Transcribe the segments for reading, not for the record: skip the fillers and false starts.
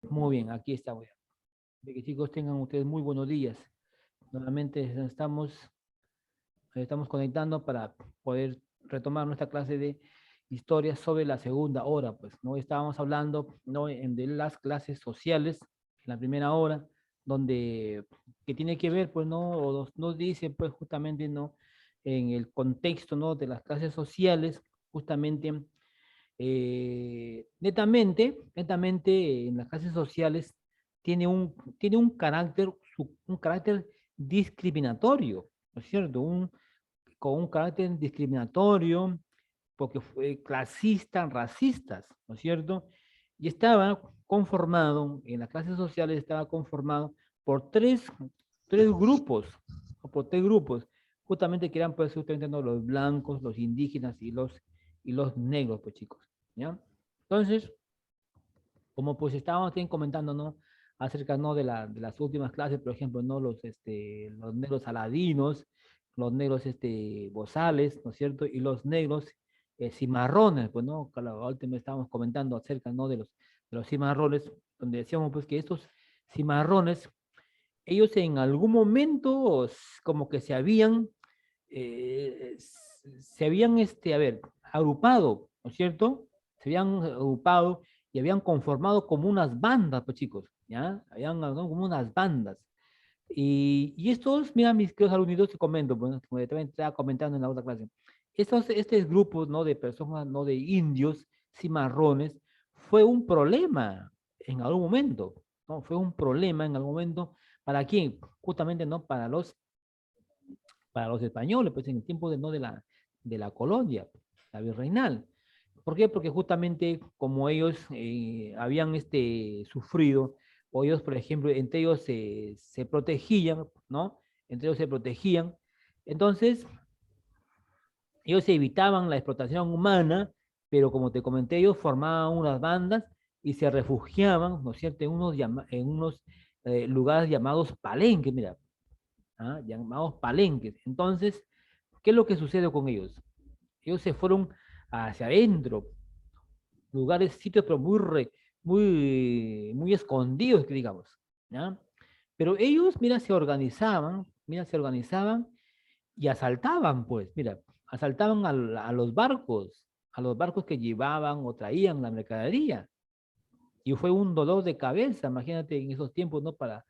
Muy bien, aquí está. De que chicos tengan ustedes muy buenos días. Nuevamente estamos conectando para poder retomar nuestra clase de historia sobre la segunda hora. Pues no estábamos hablando, ¿no?, de las clases sociales en la primera hora, donde que tiene que ver, pues no, o nos dice, pues justamente, no, en el contexto, no, de las clases sociales, justamente, netamente en las clases sociales tiene un carácter discriminatorio, ¿no es cierto? Con un carácter discriminatorio, porque fue clasista, racistas, ¿no es cierto? Y estaba conformado, en las clases sociales estaba conformado por tres grupos, o por tres grupos, justamente que eran, pues, justamente, ¿no?, los blancos, los indígenas y los negros, pues, chicos, ¿ya? Entonces, como pues estábamos también comentando, ¿no?, acerca, ¿no?, de las últimas clases, por ejemplo, ¿no?, los negros aladinos, los negros bozales, ¿no es cierto?, y los negros cimarrones, pues, ¿no?, que la última estábamos comentando acerca, ¿no?, de los cimarrones, donde decíamos, pues, que estos cimarrones, ellos en algún momento como que se habían, a ver, agrupado, ¿no es cierto? Se habían agrupado y habían conformado como unas bandas, pues, chicos, ¿ya? Habían, ¿no?, como unas bandas. Y estos, mira, mis queridos alumnos, te comento, pues, como también estaba comentando en la otra clase, estos grupos, ¿no?, de personas, ¿no?, de indios, cimarrones, fue un problema en algún momento, ¿no? Fue un problema en algún momento. ¿Para quién? Justamente, ¿no?, para los españoles, pues, en el tiempo de, ¿no?, de la colonia, la virreinal. ¿Por qué? Porque justamente como ellos habían sufrido, o ellos, por ejemplo, entre ellos se protegían, ¿no? Entre ellos se protegían. Entonces, ellos evitaban la explotación humana, pero como te comenté, ellos formaban unas bandas y se refugiaban, ¿no es cierto?, en unos lugares llamados palenques, mira, ¿ah?, llamados palenques. Entonces, ¿qué es lo que sucede con ellos? Ellos se fueron hacia adentro, lugares, sitios, pero muy escondidos, que digamos, ¿ya? Pero ellos, mira, se organizaban y asaltaban, pues, mira, asaltaban a los barcos que llevaban o traían la mercadería. Y fue un dolor de cabeza, imagínate, en esos tiempos, ¿no? Para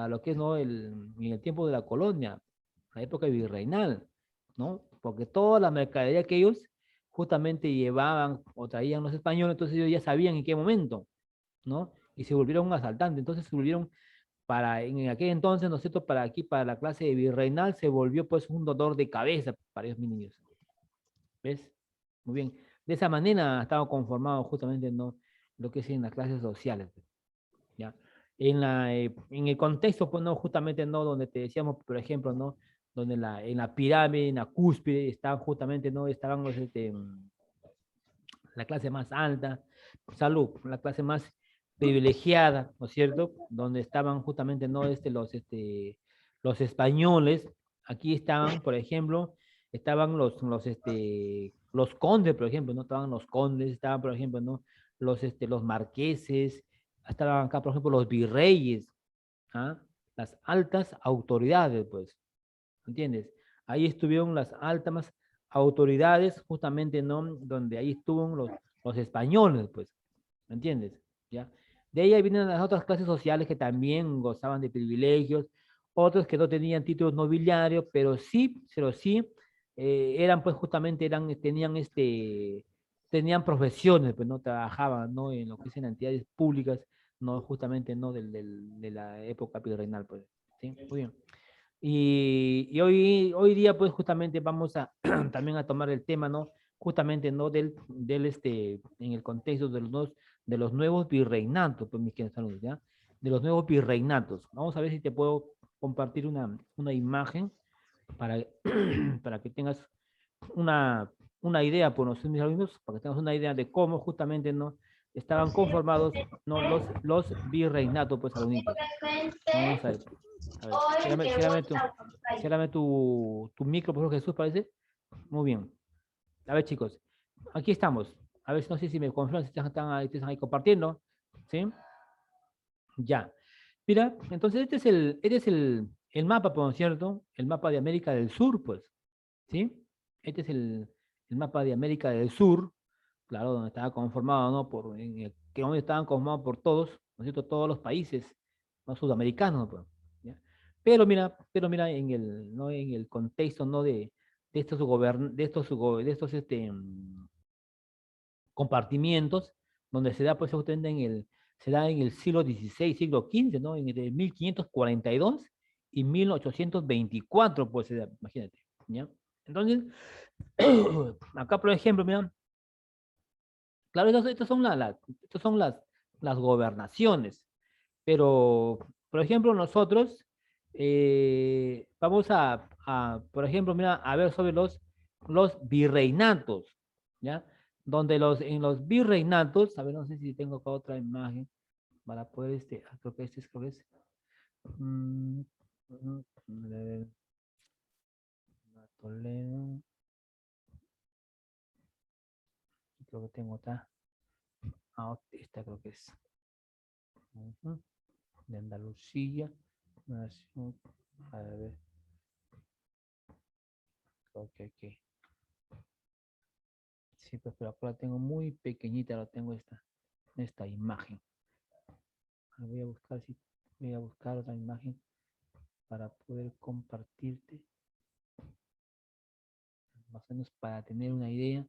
lo que es, ¿no?, en el tiempo de la colonia, la época virreinal, ¿no? Porque toda la mercadería que ellos justamente llevaban o traían los españoles, entonces ellos ya sabían en qué momento, ¿no? Y se volvieron un asaltante, entonces se volvieron en aquel entonces, ¿no es cierto?, para aquí, para la clase de virreinal, se volvió pues un dolor de cabeza para ellos, mis niños. ¿Ves? Muy bien. De esa manera estaba conformado justamente, ¿no?, lo que es en las clases sociales, ¿ya? En el contexto, pues, no, justamente, ¿no?, donde te decíamos, por ejemplo, ¿no?, donde en la pirámide, en la cúspide, estaban justamente, ¿no?, estaban la clase más alta, salud, la clase más privilegiada, ¿no es cierto?, donde estaban justamente, ¿no?, los españoles. Aquí estaban, por ejemplo, estaban los condes, por ejemplo, ¿no? Estaban los condes, estaban, por ejemplo, ¿no?, los marqueses, estaban acá, por ejemplo, los virreyes, ¿ah?, las altas autoridades, pues, ¿entiendes? Ahí estuvieron las altas autoridades, justamente, ¿no?, donde ahí estuvieron los españoles, pues, ¿me entiendes? ¿Ya? De ahí vienen las otras clases sociales que también gozaban de privilegios, otros que no tenían títulos nobiliarios, pero sí, eran, pues, justamente, tenían profesiones, pues, no trabajaban, ¿no?, en lo que es en entidades públicas, no, justamente, ¿no?, de la época virreinal, pues, ¿sí? Muy bien. Y hoy día, pues, justamente vamos a también a tomar el tema, ¿no? Justamente, ¿no?, en el contexto de los nuevos virreinatos, pues, mis queridos alumnos, ¿ya? De los nuevos virreinatos. Vamos a ver si te puedo compartir una imagen para, para que tengas una idea, por nosotros, mis alumnos, para que tengas una idea de cómo justamente, ¿no?, estaban conformados, ¿no?, los virreinatos, pues, alumnitos. Vamos a ver. A ver, ciérrame tu micro, por favor, Jesús, parece. Muy bien. A ver, chicos, aquí estamos. A ver, no sé si me confirman si están ahí compartiendo. ¿Sí? Ya. Mira, entonces el mapa, por cierto, el mapa de América del Sur, pues, ¿sí? Este es el mapa de América del Sur, claro, donde estaba conformado, ¿no? Que donde estaban conformados por todos, ¿no es cierto? Todos los países, ¿no? Sudamericanos, pues, ¿ya? Pero mira, ¿no? En el contexto, ¿no? De estos compartimientos, donde se da, pues, justamente se da en el siglo XVI, siglo XV, ¿no? Entre 1542 y 1824, pues, se da, imagínate, ¿ya? Entonces, acá, por ejemplo, mira, claro, estas son las gobernaciones, pero, por ejemplo, nosotros vamos por ejemplo, mira, a ver sobre los virreinatos, ¿ya? Donde en los virreinatos, a ver, no sé si tengo acá otra imagen para poder, creo que creo que es, mm, a ver, Toledo, creo que tengo otra, esta creo que es, ujú, de Andalucía, nación, a ver, creo que aquí. Sí, pues, pero acá la tengo muy pequeñita, la tengo esta imagen. Voy a buscar voy a buscar otra imagen para poder compartirte, más o menos para tener una idea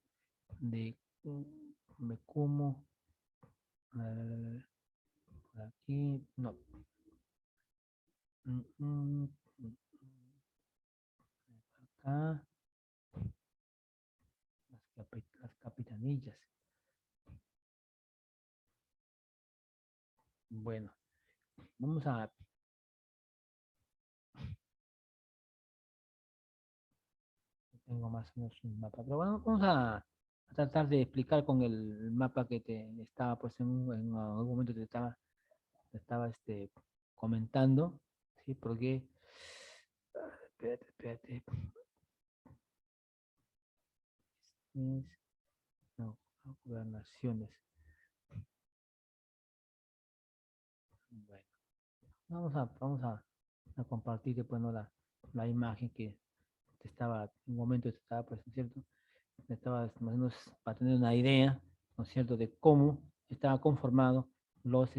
de, de cómo, por aquí, no, mm, mm, mm, acá, las capitanillas. Bueno, vamos a, tengo más o menos un mapa, pero bueno, vamos a tratar de explicar con el mapa que te estaba, pues en algún momento te estaba comentando, ¿sí? Porque, espérate, no, gobernaciones. Bueno, vamos a compartir pues, ¿no? la imagen que en un momento estaba, pues, ¿no es cierto? Estaba más o menos para tener una idea, ¿no es cierto?, de cómo estaba conformado los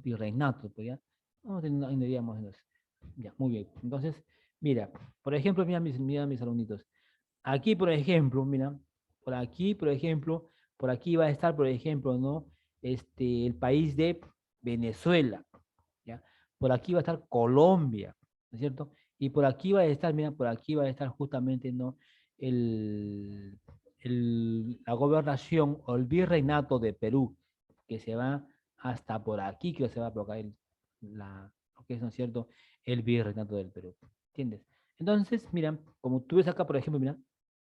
virreinatos, pues, ¿ya? Vamos a tener una idea más o menos. Ya, muy bien. Entonces, mira, por ejemplo, mira mis alumnitos. Aquí, por ejemplo, mira, por aquí va a estar, por ejemplo, ¿no? El país de Venezuela, ¿ya? Por aquí va a estar Colombia, ¿no es cierto? Y por aquí va a estar, mira, por aquí va a estar justamente, ¿no? El, la gobernación o el virreinato de Perú, que se va hasta por aquí, que se va a colocar lo que es, ¿no es cierto?, el virreinato del Perú, ¿entiendes? Entonces, mira, como tú ves acá, por ejemplo, mira,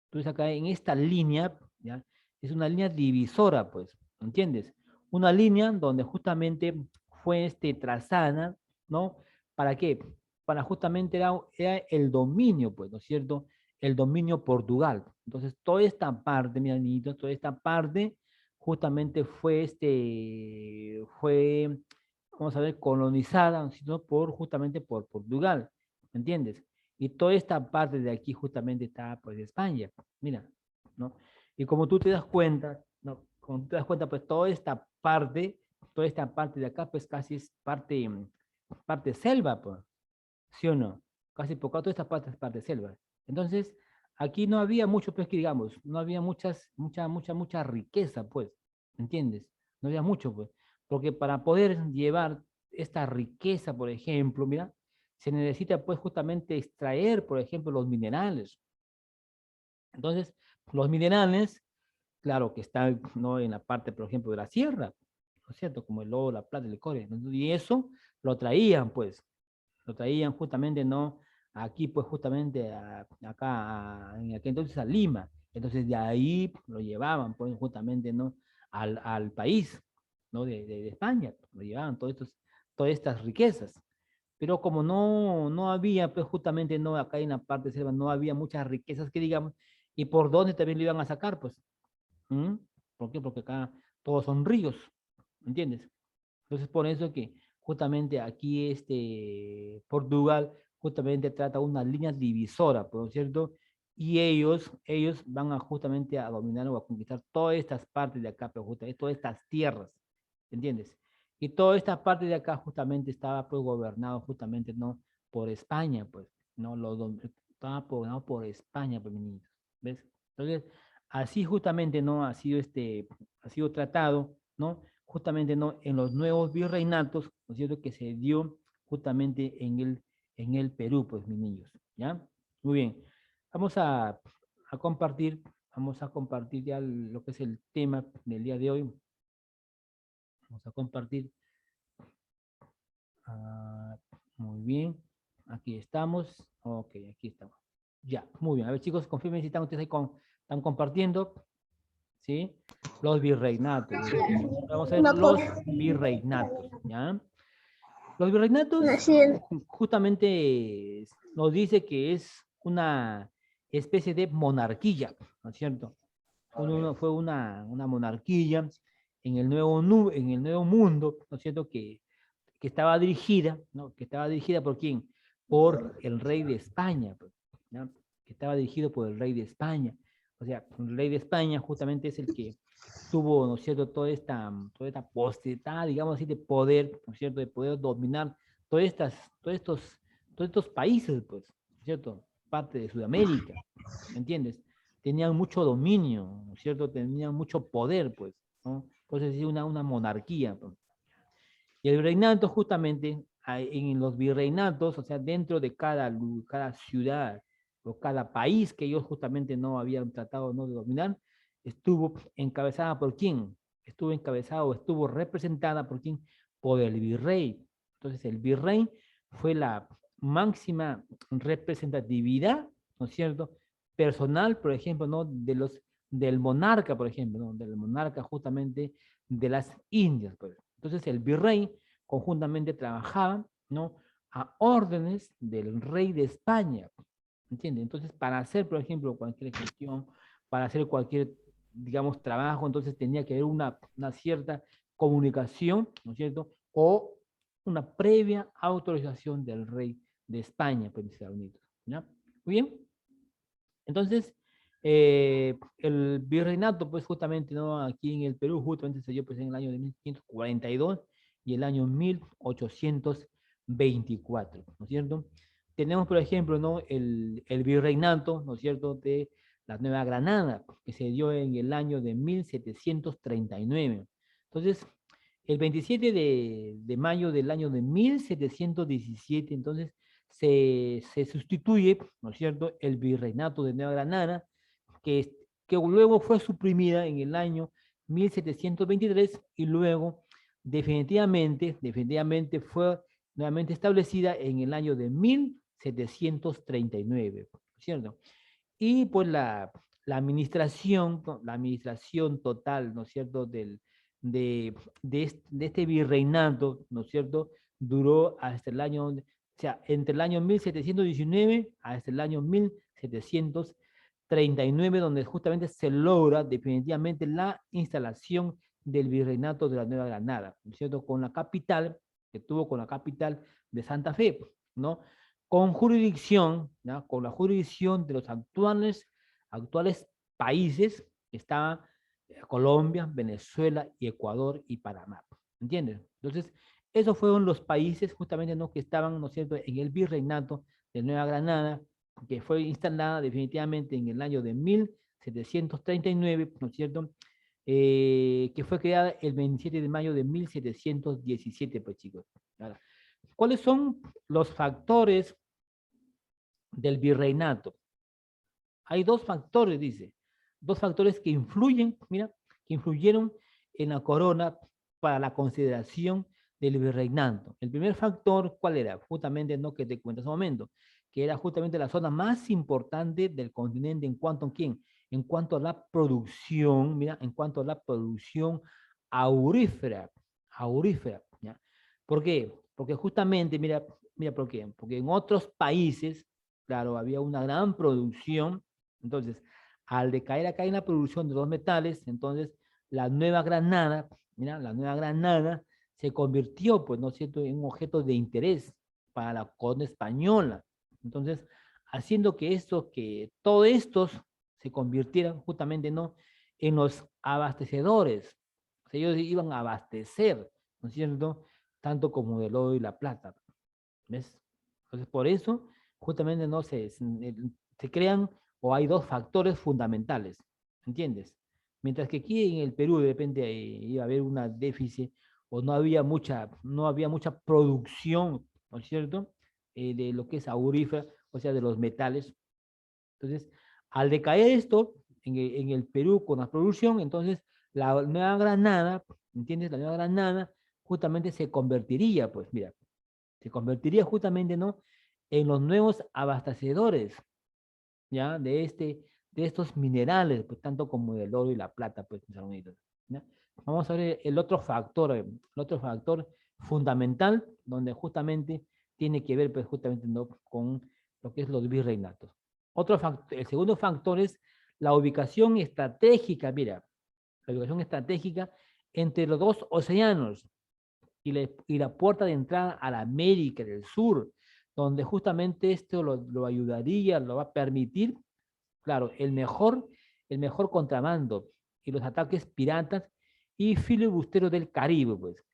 tú ves acá en esta línea, ¿ya? Es una línea divisora, pues, ¿entiendes? Una línea donde justamente fue trazada, ¿no? ¿Para qué? Para justamente era el dominio, pues, ¿no es cierto? El dominio Portugal. Entonces, toda esta parte, mira, niñitos, toda esta parte justamente fue, vamos a ver, colonizada, ¿no es cierto? Justamente por Portugal, ¿me entiendes? Y toda esta parte de aquí justamente está, pues, España, mira, ¿no? Y como tú te das cuenta, ¿no? Como tú te das cuenta, pues, toda esta parte de acá, pues, casi es parte selva, pues, ¿sí o no? Casi por toda esta parte es parte selva. Entonces, aquí no había mucho, pues, que digamos, no había mucha riqueza, pues, ¿entiendes? No había mucho, pues, porque para poder llevar esta riqueza, por ejemplo, mira, se necesita, pues, justamente extraer, por ejemplo, los minerales. Entonces, los minerales, claro, que están, ¿no?, en la parte, por ejemplo, de la sierra, ¿no es cierto? Como el oro, la plata, el cobre, ¿no? Y eso lo traían justamente, ¿no? Aquí, pues, justamente acá, en aquel entonces a Lima. Entonces, de ahí lo llevaban, pues, justamente, ¿no? Al país, ¿no? De España, lo llevaban todas estas riquezas. Pero como no había, pues, justamente, ¿no? Acá en la parte de selva no había muchas riquezas que digamos, y por dónde también lo iban a sacar, pues. ¿Mm? ¿Por qué? Porque acá todos son ríos, ¿entiendes? Entonces, por eso que justamente aquí Portugal justamente trata una línea divisora, ¿por cierto? Y ellos van a justamente a dominar o a conquistar todas estas partes de acá, pero justamente todas estas tierras, ¿entiendes? Y toda esta parte de acá justamente estaba pues gobernado justamente, ¿no? Por España, pues, ¿no? Estaba gobernado por España, pues, mis niños, ¿ves? Entonces, así justamente, ¿no? Ha sido tratado, ¿no? Justamente, ¿no? En los nuevos virreinatos, ¿no es cierto? Que se dio justamente en el Perú, pues, mis niños, ¿ya? Muy bien. Vamos a compartir, vamos a compartir ya lo que es el tema del día de hoy. Vamos a compartir. Ah, muy bien. Aquí estamos. Ok, aquí estamos. Ya, muy bien. A ver, chicos, confirmen si están ustedes ahí están compartiendo. ¿Sí? Los virreinatos. Vamos a ver No, los virreinatos, ¿ya? Los virreinatos así es. justamente nos dice que es una especie de monarquía, ¿no es cierto? Fue una monarquía en el nuevo mundo, ¿no es cierto? Que estaba dirigida, ¿no? Que estaba dirigida por quién? Por el rey de España, pues, ¿no? Que estaba dirigido por el rey de España. O sea, el rey de España justamente es el que tuvo, ¿no es cierto?, toda esta potestad, digamos así, de poder, ¿no es cierto?, de poder dominar todas estas, todos estos, todos estos países, pues, ¿no es cierto?, parte de Sudamérica, ¿me entiendes? Tenían mucho dominio, ¿no es cierto?, tenían mucho poder, pues, ¿no? Entonces, es una monarquía, pues. Y el virreinato justamente, en los virreinatos, o sea, dentro de cada ciudad o cada país que ellos justamente no habían tratado no de dominar, estuvo encabezada por quién, estuvo encabezada o estuvo representada por quién, por el virrey. Entonces el virrey fue la máxima representatividad, ¿no es cierto?, personal, por ejemplo, ¿no?, del monarca, por ejemplo, ¿no?, del monarca justamente de las Indias, pues. Entonces el virrey conjuntamente trabajaba, ¿no?, a órdenes del rey de España, ¿entiendes? Entonces, para hacer, por ejemplo, cualquier gestión, para hacer cualquier, digamos, trabajo, entonces tenía que haber una cierta comunicación, ¿no es cierto?, o una previa autorización del rey de España, pues, de Estados Unidos, ¿ya? Muy bien. Entonces, el virreinato, pues justamente, ¿no?, aquí en el Perú, justamente se dio pues, en el año de 1542 y el año 1824, ¿no es cierto? Tenemos, por ejemplo, ¿no?, el virreinato, ¿no es cierto?, de la Nueva Granada, que se dio en el año de 1739. Entonces, el 27 de mayo del año de 1717, entonces, se sustituye, ¿no es cierto?, el virreinato de Nueva Granada, que luego fue suprimida en el año 1723 y luego definitivamente fue nuevamente establecida en el año de 1739, ¿cierto? Y pues la administración total, ¿no es cierto?, de este virreinato, ¿no es cierto?, duró hasta el año, o sea, entre el año 1719 hasta el año 1739, donde justamente se logra definitivamente la instalación del virreinato de la Nueva Granada, ¿no es cierto?, con la capital, que tuvo con la capital de Santa Fe, ¿no?, con jurisdicción, ¿no?, con la jurisdicción de los actuales países que estaban Colombia, Venezuela y Ecuador y Panamá. ¿Entiendes? Entonces, esos fueron los países justamente, ¿no?, que estaban, ¿no es cierto?, en el virreinato de Nueva Granada, que fue instalada definitivamente en el año de 1739, ¿no es cierto?, que fue creada el 27 de mayo de 1717, pues chicos. Ahora, ¿cuáles son los factores del virreinato? Hay dos factores, dice, dos factores que influyen, mira, que influyeron en la corona para la consideración del virreinato. El primer factor, ¿cuál era? Justamente, no, que te cuento hace un momento, que era justamente la zona más importante del continente en cuanto a quién, en cuanto a la producción, mira, en cuanto a la producción aurífera, ¿ya? ¿Por qué? Porque justamente, mira, ¿por qué? Porque en otros países, claro, había una gran producción. Entonces, al decaer acá en la producción de los metales, entonces la Nueva Granada, mira, la Nueva Granada se convirtió, pues, ¿no es cierto?, en un objeto de interés para la corona española. Entonces, haciendo que todos estos se convirtieran justamente, ¿no?, en los abastecedores. O sea, ellos iban a abastecer, ¿no es cierto?, tanto como del oro y la plata. ¿Ves? Entonces, por eso, justamente, no se crean o hay dos factores fundamentales, ¿entiendes? Mientras que aquí en el Perú de repente iba a haber una déficit o no había mucha producción, ¿no es cierto?, de lo que es aurífera, o sea, de los metales. Entonces, al decaer esto en el Perú con la producción, entonces la Nueva Granada, ¿entiendes? La Nueva Granada justamente se convertiría, pues mira, se convertiría justamente, ¿no?, en los nuevos abastecedores, ¿ya? De estos minerales, pues tanto como el oro y la plata, pues, mis hermanitos, ¿ya? Vamos a ver el otro factor fundamental, donde justamente tiene que ver, pues, justamente, ¿no?, con lo que es los virreinatos. El segundo factor es la ubicación estratégica, mira, la ubicación estratégica entre los dos océanos, y la puerta de entrada a la América del Sur, donde justamente esto lo ayudaría, lo va a permitir, claro, el mejor contrabando y los ataques piratas y filibusteros del Caribe, pues.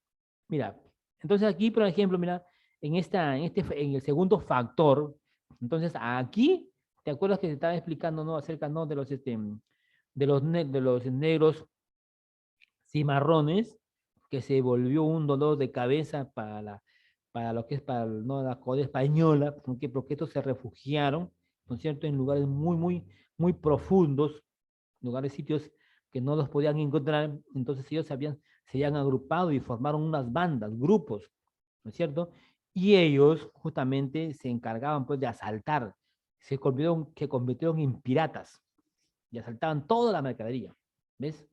Mira, entonces aquí, por ejemplo, mira, en el segundo factor, entonces aquí, ¿te acuerdas que te estaba explicando, no, acerca, no, de de los negros cimarrones, que se volvió un dolor de cabeza para lo que es para, ¿no?, la corona española, porque estos se refugiaron, ¿no es cierto?, en lugares muy profundos, lugares, sitios que no los podían encontrar. Entonces ellos se habían agrupado y formaron unas bandas, grupos, ¿no es cierto? Y ellos justamente se encargaban, pues, de asaltar, se convirtieron en piratas y asaltaban toda la mercadería, ¿ves?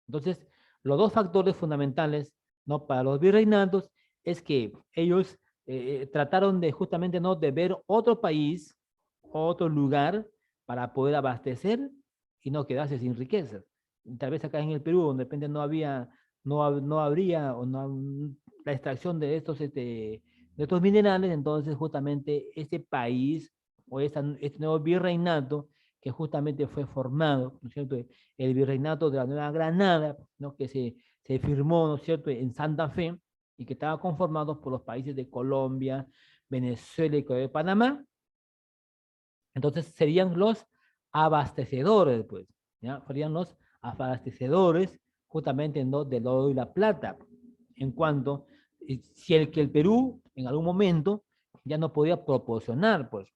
Entonces, los dos factores fundamentales, ¿no?, para los virreinatos es que ellos trataron de justamente, ¿no?, de ver otro país, otro lugar para poder abastecer y no quedarse sin riquezas. Tal vez acá en el Perú, donde de repente no habría la extracción de estos minerales, entonces justamente este país o este nuevo virreinato que justamente fue formado, ¿no es cierto?, el virreinato de la Nueva Granada, ¿no?, que se firmó, ¿no es cierto?, en Santa Fe, y que estaba conformado por los países de Colombia, Venezuela y Panamá. Entonces serían los abastecedores, pues, ¿ya? Serían los abastecedores justamente, ¿no?, del oro y la plata. En cuanto, si el Perú en algún momento ya no podía proporcionar, pues,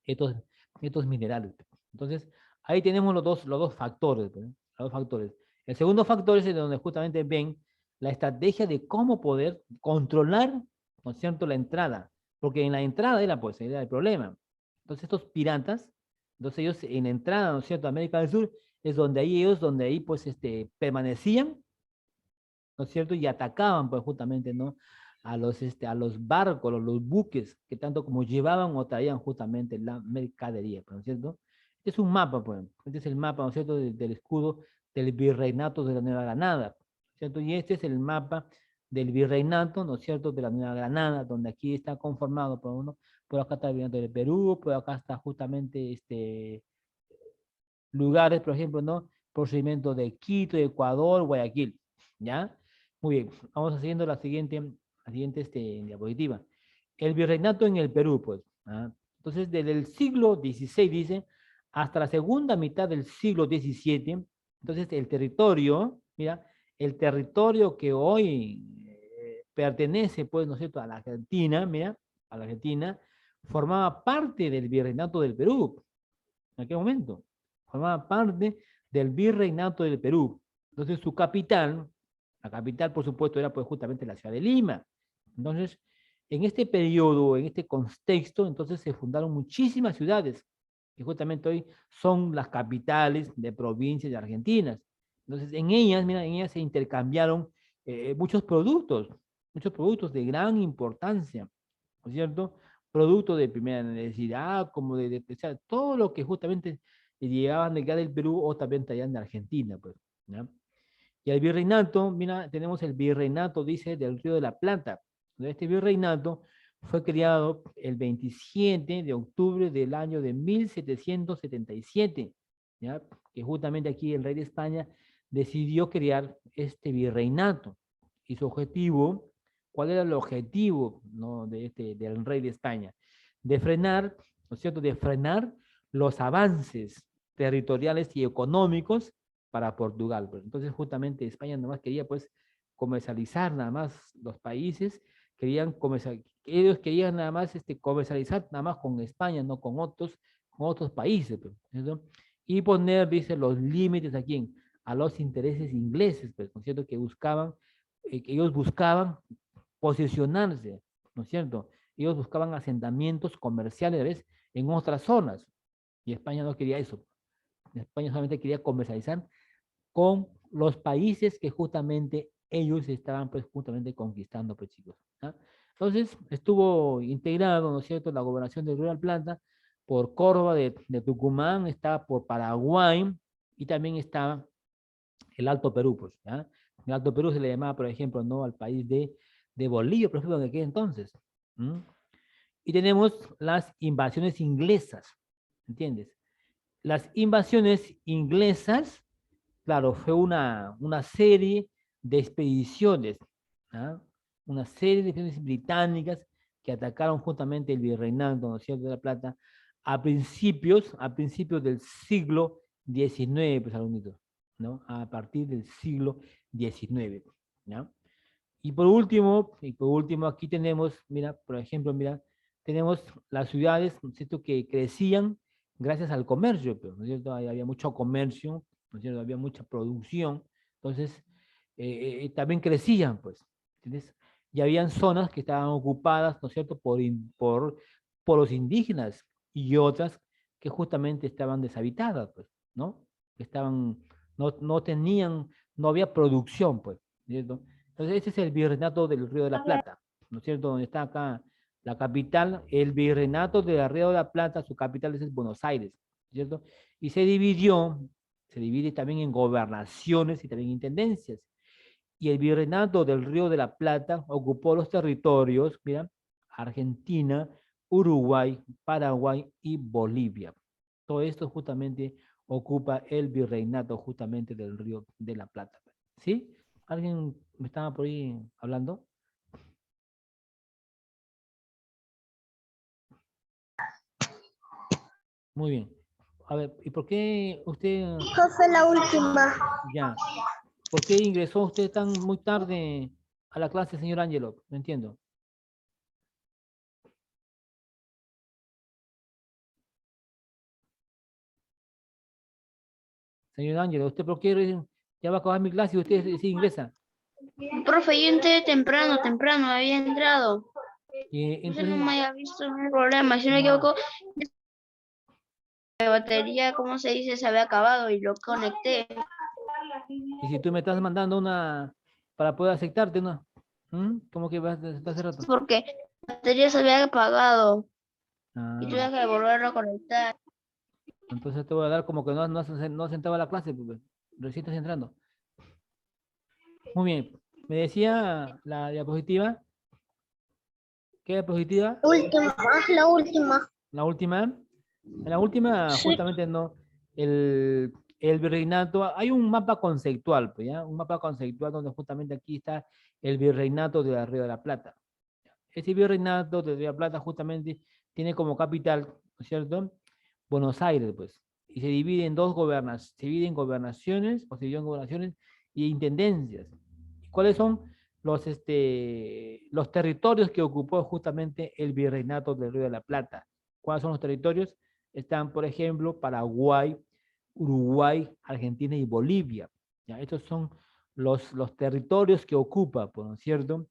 estos, estos minerales. Entonces, ahí tenemos los dos factores, pues, ¿no?, los dos factores. El segundo factor es donde justamente ven la estrategia de cómo poder controlar, ¿no es cierto?, la entrada, porque en la entrada era el problema. Entonces, estos piratas, entonces ellos en la entrada, ¿no es cierto?, a América del Sur, es donde ahí, pues, permanecían, ¿no es cierto?, y atacaban, pues, justamente, ¿no?, a los barcos, los buques, que tanto como llevaban o traían justamente la mercadería, ¿no es cierto? Este es un mapa, pues, este es el mapa, ¿no es cierto?, del escudo del virreinato de la Nueva Granada, ¿cierto? Y este es el mapa del virreinato, ¿no es cierto?, de la Nueva Granada, donde aquí está conformado por uno, por acá está el virreinato del Perú, por acá está justamente lugares, por ejemplo, ¿no?, procedimiento de Quito, Ecuador, Guayaquil, ¿ya? Muy bien, vamos haciendo la siguiente diapositiva. El virreinato en el Perú, pues. ¿Ah? Entonces, desde el siglo XVI, dice, hasta la segunda mitad del siglo XVII, entonces el territorio, mira, el territorio que hoy pertenece, pues, ¿no es cierto?, a la Argentina, mira, a la Argentina, formaba parte del virreinato del Perú, en aquel momento. Formaba parte del virreinato del Perú. Entonces, su capital, la capital, por supuesto, era, pues, justamente la ciudad de Lima. Entonces, en este periodo, en este contexto, entonces se fundaron muchísimas ciudades que justamente hoy son las capitales de provincias de Argentina. Entonces, en ellas, mira, en ellas se intercambiaron muchos productos de gran importancia, ¿no es cierto? Productos de primera necesidad, como o sea, todo lo que justamente llegaban de acá del Perú o también traían de Argentina, pues, ¿ya? Y el virreinato, mira, tenemos el virreinato, dice, del Río de la Plata. Este virreinato fue creado el 27 de octubre del año de 1777, ¿ya? Que justamente aquí el rey de España decidió crear este virreinato. Y su objetivo, ¿cuál era el objetivo, ¿no?, del rey de España? De frenar, ¿no es cierto?, de frenar los avances territoriales y económicos para Portugal. Pues. Entonces, justamente España nada más quería, pues, comercializar nada más los países, ellos querían nada más comercializar nada más con España, no con otros países. Pues, ¿no? Y poner, dice, los límites a quién, a los intereses ingleses, pues, ¿no es cierto?, que ellos buscaban posicionarse, ¿no es cierto? Ellos buscaban asentamientos comerciales, ¿ves?, en otras zonas, y España no quería eso. España solamente quería comercializar con los países que justamente ellos estaban, pues, justamente conquistando, pues, chicos. ¿Ah? Entonces, estuvo integrado, ¿no es cierto?, la gobernación de Río de la Plata por Córdoba de Tucumán, estaba por Paraguay y también estaba el Alto Perú, pues, ¿ya? El Alto Perú se le llamaba, por ejemplo, ¿no?, al país de Bolivia, por ejemplo, en aquel entonces. ¿Mm? Y tenemos las invasiones inglesas, ¿entiendes? Las invasiones inglesas, claro, fue una serie de expediciones, ¿ah? Una serie de expediciones británicas que atacaron justamente el virreinato, ¿no es cierto?, de La Plata, a principios del siglo XIX, pues, alumnitos, ¿no? A partir del siglo XIX, ¿ya? Y por último, aquí tenemos, mira, por ejemplo, mira, tenemos las ciudades, ¿no es cierto?, que crecían gracias al comercio, pero, ¿no es cierto? Había mucho comercio, ¿no es cierto?, había mucha producción, entonces también crecían, pues, ¿entiendes? Y habían zonas que estaban ocupadas, ¿no es cierto?, por los indígenas y otras que justamente estaban deshabitadas, pues, ¿no? Que estaban, no tenían, no había producción, pues, ¿cierto? Entonces, ese es el virreinato del Río de la Plata, ¿no es cierto? Donde está acá la capital, el virreinato del Río de la Plata, su capital es Buenos Aires, ¿cierto? Y se divide también en gobernaciones y también intendencias. Y el virreinato del Río de la Plata ocupó los territorios, mira, Argentina, Uruguay, Paraguay y Bolivia. Todo esto justamente ocupa el virreinato justamente del Río de la Plata. ¿Sí? ¿Alguien me estaba por ahí hablando? Muy bien. A ver, ¿y por qué usted, Fue la última. ya, por qué ingresó usted tan muy tarde a la clase, señor Ángelo? No entiendo. Señor Ángelo, ¿usted por qué ya va a acabar mi clase y usted sí ingresa? Profe, yo entré temprano, había entrado. Y Usted no entonces, me haya visto, no hay problema. Si no me no. equivoco, la batería, ¿cómo se dice? Se había acabado y lo conecté. Y si tú me estás mandando una para poder aceptarte, ¿no? ¿Cómo que vas a hace rato? Porque la batería se había apagado y Ah, tuve que volverlo a conectar. entonces te voy a dar como que no has sentado a la clase, pues, recién estás entrando. Muy bien. Me decía la diapositiva. ¿Qué diapositiva? Última, la última. La última. En la última, Sí. justamente no. El, el virreinato, hay un mapa conceptual, pues, ¿ya? Un mapa conceptual donde justamente aquí está el virreinato de la Río de la Plata. Ese virreinato de Río de la Plata justamente tiene como capital, ¿no es cierto?, Buenos Aires, pues. Y se divide en gobernaciones, o se divide en gobernaciones y intendencias. ¿Cuáles son los territorios que ocupó justamente el virreinato del Río de la Plata? ¿Cuáles son los territorios? Están, por ejemplo, Paraguay, Uruguay, Argentina y Bolivia. ¿Ya? Estos son los territorios que ocupa, ¿no es cierto?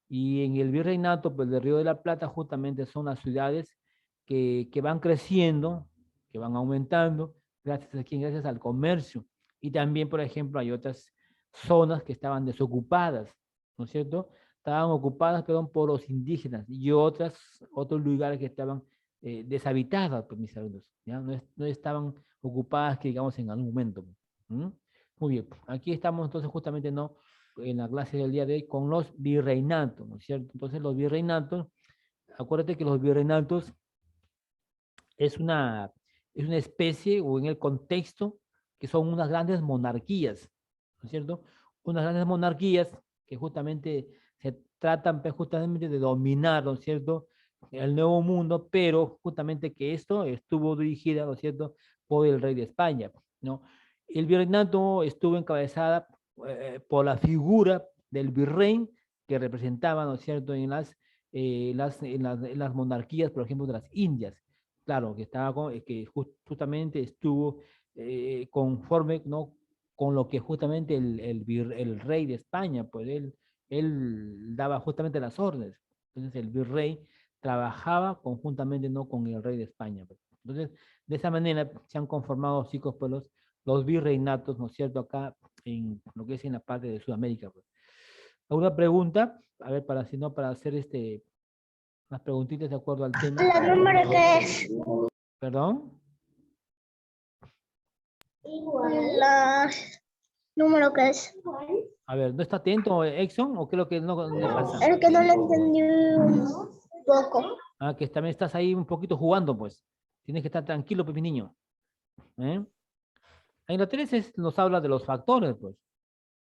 Y en el virreinato, pues, del Río de la Plata, justamente son las ciudades que van creciendo, que van aumentando, gracias al comercio. Y también, por ejemplo, hay otras zonas que estaban desocupadas, ¿no es cierto? Estaban ocupadas, perdón, por los indígenas y otros lugares que estaban deshabitadas, pues, mis alumnos, ¿ya? No estaban ocupadas, que digamos, en algún momento. ¿Mm? Muy bien, aquí estamos entonces justamente no en la clase del día de hoy con los virreinatos, ¿no es cierto? Entonces los virreinatos, acuérdate que los virreinatos es una, es una especie o en el contexto que son unas grandes monarquías, ¿no es cierto? Unas grandes monarquías que justamente se tratan pues, justamente de dominar, ¿no es cierto? El nuevo mundo, pero justamente que esto estuvo dirigida, ¿no es cierto?, por el rey de España, ¿no? El virreinato estuvo encabezada por la figura del virrey que representaba, ¿no es cierto?, en las monarquías, por ejemplo, de las Indias. Claro, que estaba que justamente estuvo conforme, ¿no?, con lo que justamente el rey de España, pues él daba justamente las órdenes. Entonces el virrey trabajaba conjuntamente, ¿no?, con el rey de España, pues. Entonces, de esa manera se han conformado, chicos, pues los virreinatos, ¿no es cierto?, acá en lo que es en la parte de Sudamérica, pues. ¿Alguna pregunta? A ver, para si no, para hacer unas preguntitas de acuerdo al tema. ¿La número qué es? ¿Perdón? La número qué es. A ver, ¿no está atento, Exxon? ¿O qué es lo que no le pasa? Es que no le entendí un poco. Ah, que también estás ahí un poquito jugando, pues. Tienes que estar tranquilo, pues, mi niño. ¿Eh? En la 3 nos habla de los factores, pues.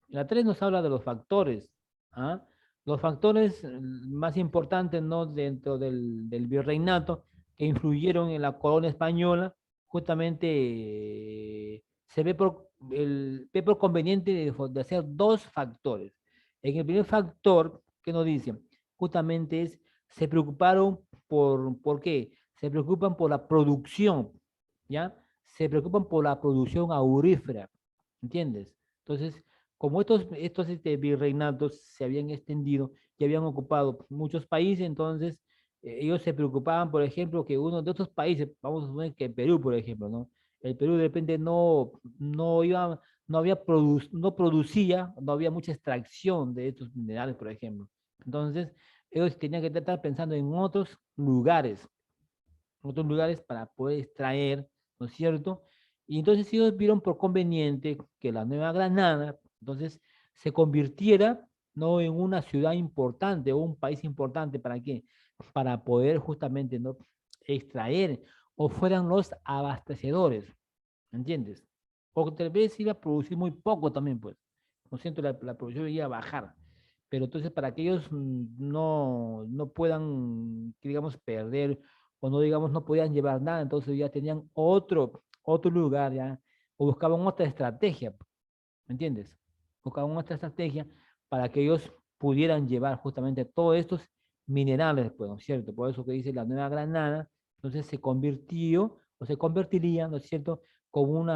En la 3 nos habla de los factores. ¿Ah? Los factores más importantes, ¿no?, dentro del virreinato que influyeron en la corona española, justamente se ve por conveniente de hacer dos factores. En el primer factor, ¿qué nos dicen? Justamente se preocuparon ¿por qué? Se preocupan por la producción, ¿ya? Se preocupan por la producción aurífera, ¿entiendes? Entonces, como estos virreinatos se habían extendido y habían ocupado muchos países, entonces ellos se preocupaban, por ejemplo, que uno de estos países, vamos a suponer que Perú, por ejemplo, ¿no? El Perú de repente no producía, no había mucha extracción de estos minerales, por ejemplo. Entonces, ellos tenían que estar pensando en otros lugares para poder extraer, ¿no es cierto? Y entonces ellos vieron por conveniente que la Nueva Granada, entonces, se convirtiera, ¿no?, en una ciudad importante o un país importante. ¿Para qué? Para poder justamente, ¿no?, extraer o fueran los abastecedores, ¿entiendes? Porque tal vez iba a producir muy poco también, pues. Por cierto, la producción iba a bajar. Pero entonces para que ellos no puedan, que digamos, perder o no, digamos, no podían llevar nada, entonces ya tenían otro lugar, ya, o buscaban otra estrategia, ¿me entiendes? Buscaban otra estrategia para que ellos pudieran llevar justamente todos estos minerales, pues, ¿no es cierto? Por eso que dice la Nueva Granada, entonces se convirtió o se convertiría, ¿no es cierto?, un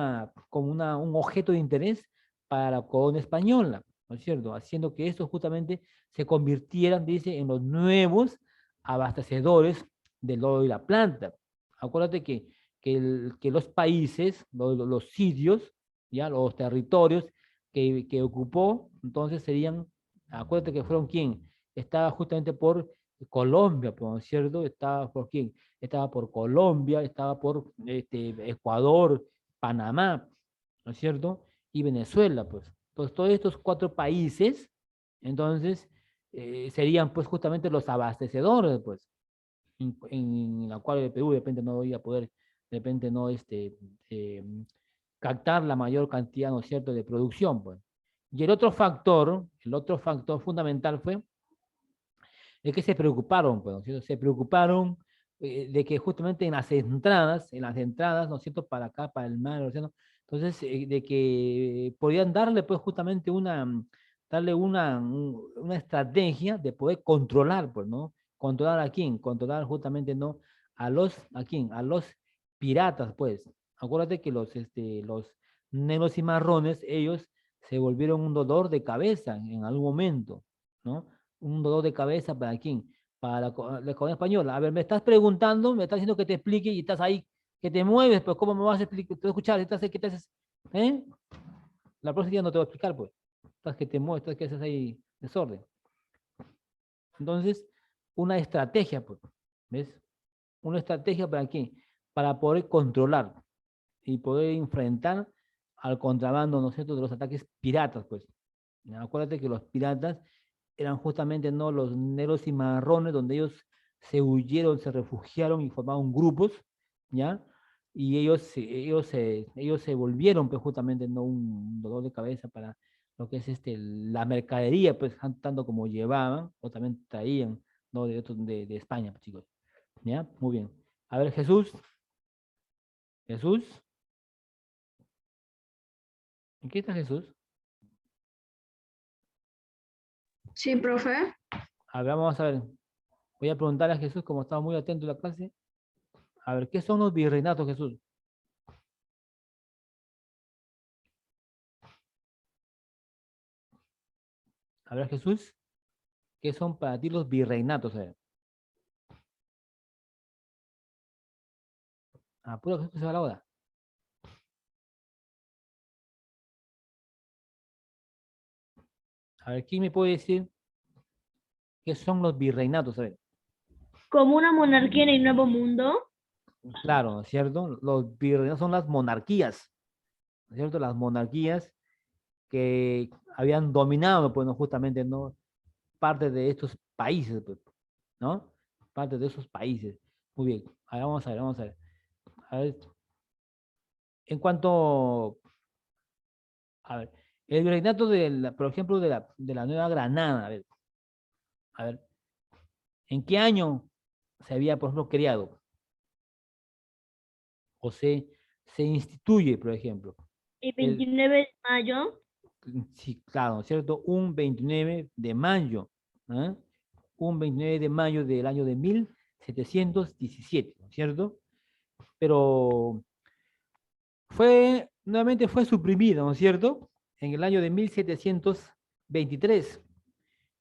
objeto de interés para la corona española, ¿no es cierto? Haciendo que estos justamente se convirtieran, dice, en los nuevos abastecedores del oro y la plata. Acuérdate que los países, los sitios, ya los territorios que ocupó, entonces serían, acuérdate que fueron quién, estaba justamente por Colombia, ¿no es cierto? Estaba por quién, estaba por Colombia, estaba por Ecuador, Panamá, ¿no es cierto? Y Venezuela, pues. Entonces, todos estos cuatro países, entonces, serían pues justamente los abastecedores, pues, en la cual el Perú de repente no iba a poder, de repente no, eh, captar la mayor cantidad, ¿no es cierto?, de producción, pues. Y el otro factor fundamental fue es que se preocuparon, pues, ¿no es cierto? Se preocuparon de que justamente en las entradas, ¿no es cierto?, para acá, para el mar, ¿no es cierto? Entonces, de que podían darle, pues, justamente darle una estrategia de poder controlar, pues, ¿no? ¿Controlar a quién? Controlar justamente, ¿no? ¿A quién? A los piratas, pues. Acuérdate que los negros y marrones, ellos se volvieron un dolor de cabeza en algún momento, ¿no? Un dolor de cabeza para quién, para la corona española. A ver, me estás preguntando, me estás diciendo que te explique y estás ahí, que te mueves, pues ¿cómo me vas a explicar? Te voy a escuchar, estás ahí, ¿qué te haces? ¿Eh? La próxima día no te voy a explicar, pues. Estás que te mueves, estás que haces ahí desorden. Entonces, una estrategia, pues, ¿ves? Una estrategia para qué? Para poder controlar y poder enfrentar al contrabando, ¿no es cierto?, de los ataques piratas, pues. ¿Ya? Acuérdate que los piratas eran justamente, ¿no?, los negros y marrones, donde ellos se huyeron, se refugiaron y formaron grupos, ¿ya? Y ellos se volvieron, pues, justamente, ¿no?, un dolor de cabeza para lo que es la mercadería, pues, tanto como llevaban, o también traían, ¿no?, de España, pues, chicos. ¿Ya? Muy bien. A ver, Jesús. Jesús. ¿En qué está Jesús? Sí, profe. A ver, vamos a ver. Voy a preguntarle a Jesús, como estaba muy atento a la clase. A ver, ¿qué son los virreinatos, Jesús? A ver, Jesús, ¿qué son para ti los virreinatos? A ver. Ah, puro Jesús se va a la hora. A ver, ¿quién me puede decir qué son los virreinatos? A ver. Como una monarquía en el Nuevo Mundo. Claro, ¿no es cierto? Los virreinatos son las monarquías, ¿no es cierto? Las monarquías que habían dominado, pues, ¿no?, justamente, ¿no?, parte de estos países, pues, ¿no? Parte de esos países. Muy bien. Ahora vamos a ver, vamos a ver. A ver, en cuanto, a ver, el virreinato por ejemplo, de la Nueva Granada, a ver, ¿en qué año se había, por ejemplo, creado? O se instituye, por ejemplo. El El, 29 de mayo. sí, claro, ¿no es cierto? Un 29 de mayo, ¿ah? Un 29 de mayo del año de 1717, ¿no es cierto? Pero nuevamente fue suprimido, ¿no es cierto?, en el año de 1723.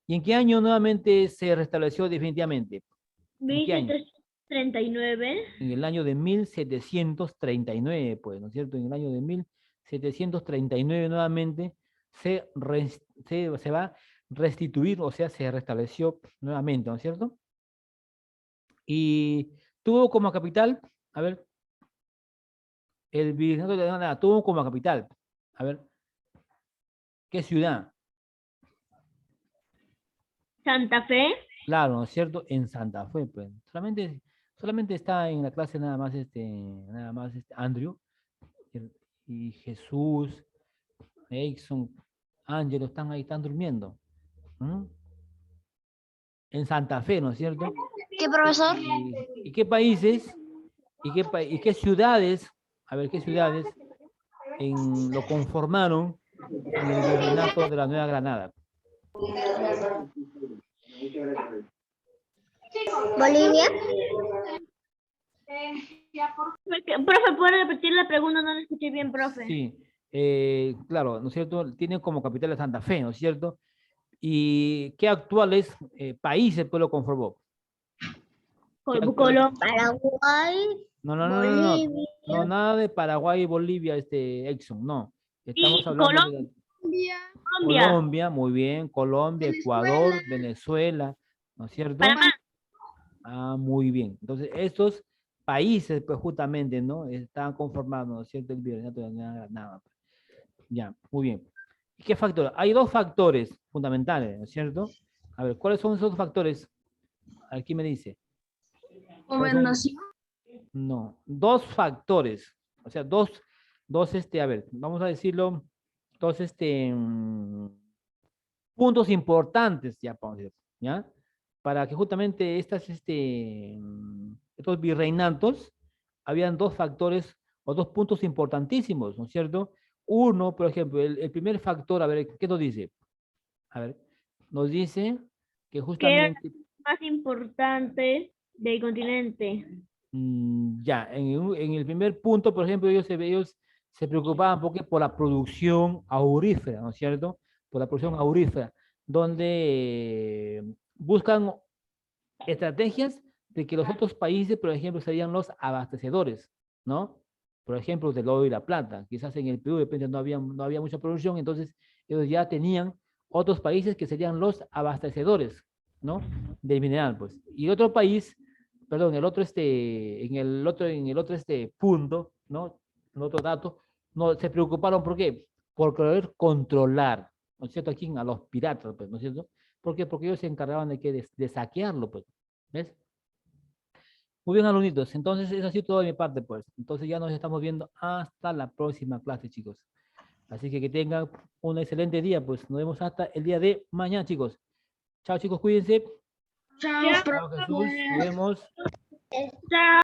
¿Y en qué año nuevamente se restableció definitivamente? ¿En qué año? 1739. En el año de 1739, pues, ¿no es cierto? En el año de 1739 nuevamente se va a restituir, o sea, se restableció nuevamente, ¿no es cierto? Y tuvo como capital, a ver, el virreinato de Granada tuvo como capital, a ver, ¿qué ciudad? Santa Fe. Claro, ¿no es cierto? En Santa Fe, pues. Solamente está en la clase nada más Andrew y Jesús, Exxon, Ángelo, están ahí, están durmiendo. ¿Mm? En Santa Fe, ¿no es cierto? ¿Qué, profesor? ¿Y qué países? ¿Y qué ciudades? A ver, ¿qué ciudades lo conformaron en el virreinato de la Nueva Granada? Bolivia. Profe, ¿puede repetir la pregunta? No la escuché bien, profe. Sí, claro, ¿no es cierto? Tiene como capital a Santa Fe, ¿no es cierto? ¿Y qué actuales países pues lo conformó? ¿Qué actuales? Colombia. Paraguay. No, no, no, no, no, no, Bolivia. no, nada de Paraguay y Bolivia, Exxon, no. Estamos Y hablando de Colombia. Colombia, muy bien, Colombia, Ecuador, Venezuela, ¿no es cierto? Panamá. Ah, muy bien. Entonces, estos países, pues justamente, ¿no? Están conformados, ¿no es cierto? El virreinato de la Nueva Granada. Ya, muy bien. ¿Y qué factores? Hay dos factores fundamentales, ¿no es cierto? A ver, ¿cuáles son esos factores? Aquí me dice. ¿Cuáles son? No, dos factores. O sea, a ver, vamos a decirlo, dos, puntos importantes, ya, vamos a decir, ¿ya? Para que justamente estos virreinatos, habían dos factores o dos puntos importantísimos, ¿no es cierto? Uno, por ejemplo, el primer factor, a ver, ¿qué nos dice? A ver, nos dice que Que era justamente, más importante del continente. ya, en el primer punto, por ejemplo, ellos se preocupaban porque por la producción aurífera, ¿no es cierto? Por la producción aurífera, donde buscan estrategias de que los otros países, por ejemplo, serían los abastecedores, ¿no? Por ejemplo, del oro y la plata. Quizás en el Perú, de repente, no había mucha producción, entonces ellos ya tenían otros países que serían los abastecedores, ¿no? Del mineral, pues. Y otro país, perdón, en el otro punto, ¿no? El otro dato, No se preocuparon, ¿por qué? Por querer controlar, ¿no es cierto? Aquí a los piratas, pues, ¿no es cierto? ¿Por qué? Porque ellos se encargaban de, de saquearlo, pues, ¿ves? Muy bien, alumnitos. Entonces, eso ha sido todo de mi parte, pues. Entonces ya nos estamos viendo hasta la próxima clase, chicos. Así que tengan un excelente día, pues. Nos vemos hasta el día de mañana, chicos. Chao, chicos, cuídense. Ya. Chao, Jesús. Nos vemos. Chao.